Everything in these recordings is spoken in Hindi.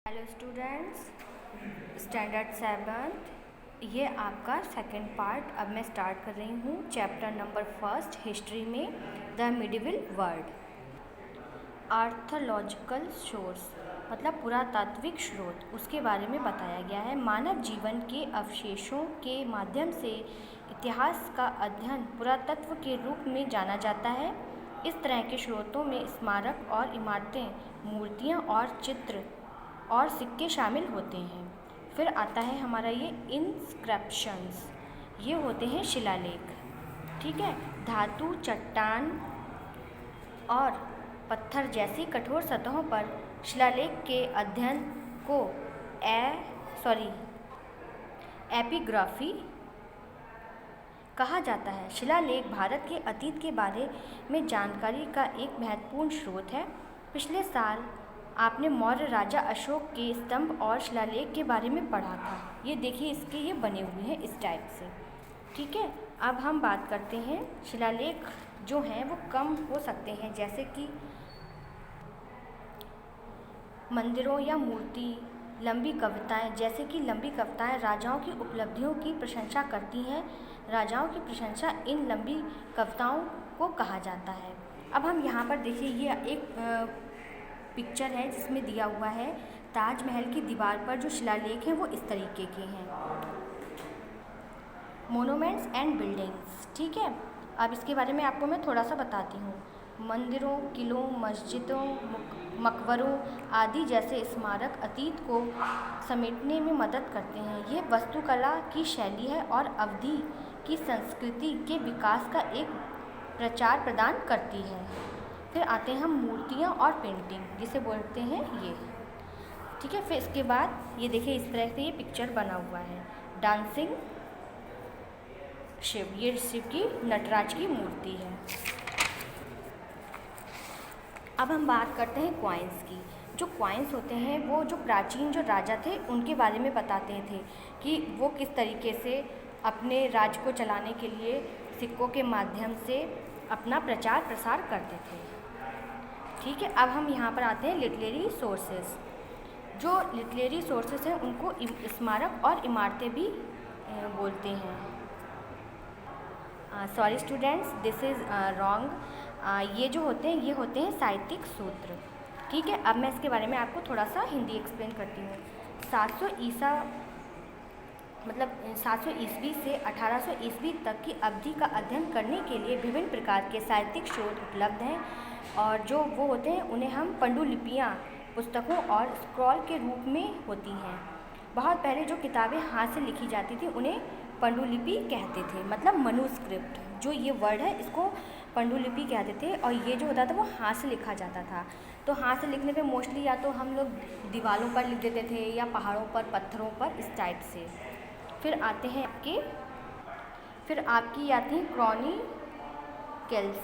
Hello students, standard 7th। ये आपका सेकंड पार्ट अब मैं स्टार्ट कर रही हूँ। चैप्टर नंबर 1 हिस्ट्री में द मिडिवल वर्ल्ड। आर्थोलॉजिकल सोर्स मतलब पुरातात्विक स्रोत, उसके बारे में बताया गया है। मानव जीवन के अवशेषों के माध्यम से इतिहास का अध्ययन पुरातत्व के रूप में जाना जाता है। इस तरह के स्रोतों में स्मारक और इमारतें, मूर्तियाँ और चित्र और सिक्के शामिल होते हैं। फिर आता है हमारा ये इंस्क्रिप्शंस, ये होते हैं शिलालेख। ठीक है, धातु, चट्टान और पत्थर जैसी कठोर सतहों पर शिलालेख के अध्ययन को एपिग्राफी कहा जाता है। शिलालेख भारत के अतीत के बारे में जानकारी का एक महत्वपूर्ण स्रोत है। पिछले साल आपने मौर्य राजा अशोक के स्तंभ और शिलालेख के बारे में पढ़ा था। ये देखिए, इसके ये बने हुए हैं इस टाइप से। ठीक है, अब हम बात करते हैं शिलालेख जो हैं वो कम हो सकते हैं, जैसे कि मंदिरों या मूर्ति। लंबी कविताएं, जैसे कि लंबी कविताएं राजाओं की उपलब्धियों की प्रशंसा करती हैं। राजाओं की प्रशंसा इन लंबी कविताओं को कहा जाता है। अब हम यहाँ पर देखिए, ये एक पिक्चर है जिसमें दिया हुआ है ताजमहल की दीवार पर जो शिलालेख हैं वो इस तरीके के हैं। Monuments and buildings. ठीक है, अब इसके बारे में आपको मैं थोड़ा सा बताती हूँ। मंदिरों, किलों, मस्जिदों, मकबरों आदि जैसे स्मारक अतीत को समेटने में मदद करते हैं। ये वास्तुकला की शैली है और अवधि की संस्कृति के विकास का एक प्रचार प्रदान करती है। फिर आते हैं हम मूर्तियाँ और पेंटिंग, जिसे बोलते हैं ये। ठीक है, फिर इसके बाद ये देखिए, इस तरह से ये पिक्चर बना हुआ है। डांसिंग शिव, ये शिव की, नटराज की मूर्ति है। अब हम बात करते हैं क्वाइंस की। जो क्वाइंस होते हैं वो जो प्राचीन जो राजा थे उनके बारे में बताते थे कि वो किस तरीके से अपने राज्य को चलाने के लिए सिक्कों के माध्यम से अपना प्रचार प्रसार करते थे। ठीक है, अब हम यहाँ पर आते हैं लिटरेरी सोर्सेस। जो लिटरेरी सोर्सेस हैं उनको स्मारक और इमारतें भी बोलते हैं। Sorry students, this is wrong. ये जो होते हैं ये होते हैं साहित्यिक सूत्र। ठीक है, अब मैं इसके बारे में आपको थोड़ा सा हिंदी एक्सप्लेन करती हूँ। 700 ईस्वी से 1800 ईस्वी तक की अवधि का अध्ययन करने के लिए विभिन्न प्रकार के साहित्यिक स्रोत उपलब्ध हैं, और जो वो होते हैं उन्हें हम पांडुलिपियाँ, पुस्तकों और स्क्रॉल के रूप में होती हैं। बहुत पहले जो किताबें हाथ से लिखी जाती थी उन्हें पांडुलिपि कहते थे, मतलब मनुस्क्रिप्ट। जो ये वर्ड है इसको पांडुलिपि कहते थे, और ये जो होता था वो हाथ से लिखा जाता था। तो हाथ से लिखने पे मोस्टली या तो हम लोग दीवारों पर लिख देते थे या पहाड़ों पर, पत्थरों पर, इस टाइप से। फिर आते हैं आपकी आती हैं क्रॉनिकल्स,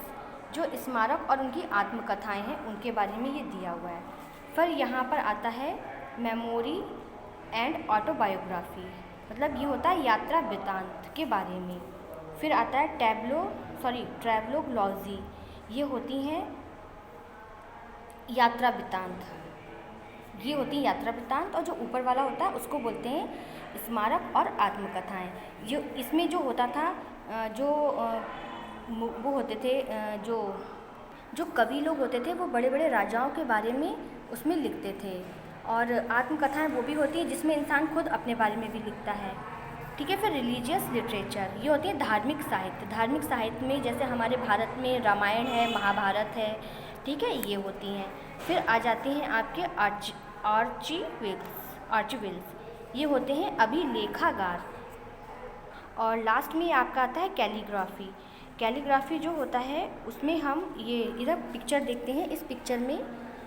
जो स्मारक और उनकी आत्मकथाएं हैं, उनके बारे में ये दिया हुआ है। फिर यहाँ पर आता है मेमोरी एंड ऑटोबायोग्राफी, मतलब ये होता है यात्रा वृत्तांत के बारे में। फिर आता है ट्रैवलोग्लॉजी, ये होती हैं यात्रा वृत्तांत। ये होती है यात्रा वृत्तांत, और जो ऊपर वाला होता है उसको बोलते हैं स्मारक और आत्मकथाएं। जो इसमें जो होता था, वो होते थे, जो कवि लोग होते थे वो बड़े बड़े राजाओं के बारे में उसमें लिखते थे। और आत्मकथाएं वो भी होती हैं जिसमें इंसान खुद अपने बारे में भी लिखता है। ठीक है, फिर रिलीजियस लिटरेचर, ये होती है धार्मिक साहित्य। धार्मिक साहित्य में जैसे हमारे भारत में रामायण है, महाभारत है, ठीक है, ये होती हैं। फिर आ जाते हैं आपके आर्चिविल्स, ये होते हैं अभिलेखागार। और लास्ट में आपका आता है कैलीग्राफी। कैलीग्राफी जो होता है उसमें हम ये इधर पिक्चर देखते हैं, इस पिक्चर में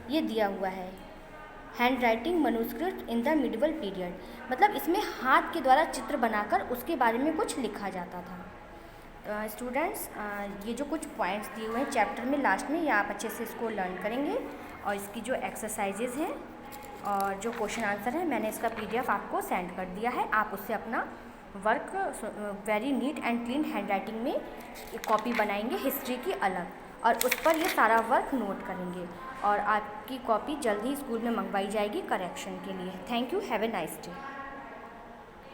ये दिया हुआ है hand writing manuscript in the medieval period, मतलब इसमें हाथ के द्वारा चित्र बनाकर उसके बारे में कुछ लिखा जाता था। स्टूडेंट्स, ये जो कुछ पॉइंट्स दिए हुए हैं चैप्टर में लास्ट में, ये आप अच्छे से इसको लर्न करेंगे। और इसकी जो एक्सरसाइजेज हैं और जो क्वेश्चन आंसर है, मैंने इसका PDF आपको सेंड कर दिया है। आप उससे अपना work very neat and clean hand writing में एक कॉपी बनाएंगे हिस्ट्री की अलग, और उस पर ये सारा वर्क नोट करेंगे। और आपकी कॉपी जल्द ही स्कूल में मंगवाई जाएगी करेक्शन के लिए। Thank you, have a nice day.